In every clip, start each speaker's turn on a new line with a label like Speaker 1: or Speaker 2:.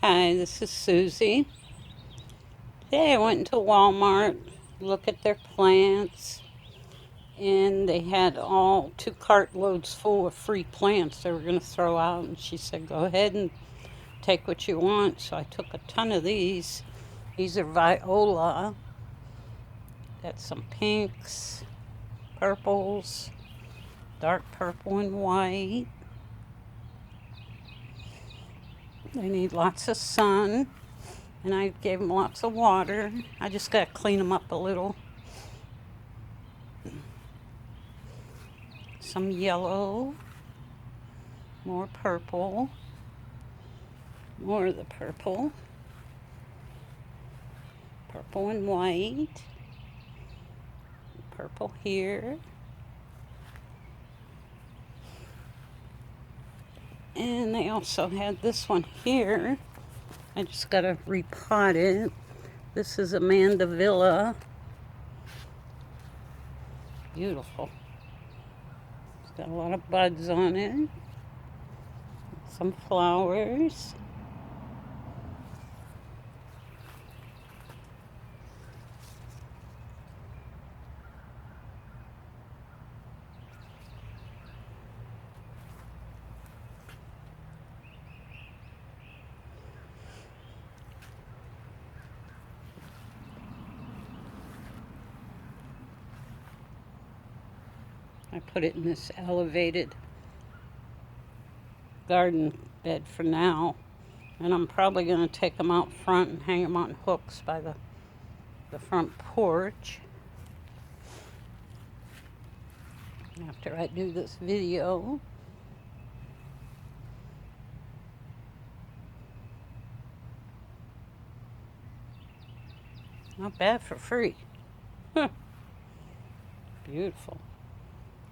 Speaker 1: Hi, this is Susie. Today I went into Walmart, look at their plants, and they had all 2 cartloads full of free plants they were going to throw out. And she said, go ahead and take what you want. So I took a ton of these. These are Viola. Got some pinks, purples, dark purple and white. They need lots of sun. And I gave them lots of water. I just got to clean them up a little. Some yellow, more purple, more of the purple, purple and white, purple here, and they also had this one here. I just got to repot it. This is a Mandevilla. Beautiful. It's got a lot of buds on it. Some flowers. I put it in this elevated garden bed for now. And I'm probably going to take them out front and hang them on hooks by the front porch after I do this video. Not bad for free. Beautiful.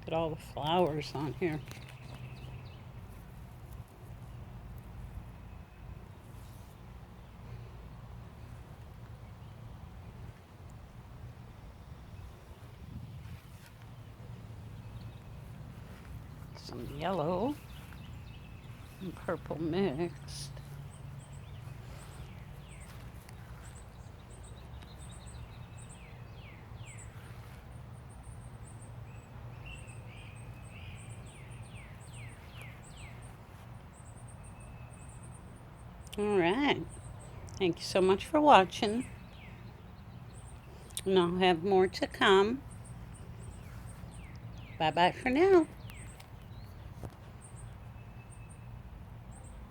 Speaker 1: Look at all the flowers on here. Some yellow and purple mixed. All right. Thank you so much for watching. And I'll have more to come. Bye-bye for now.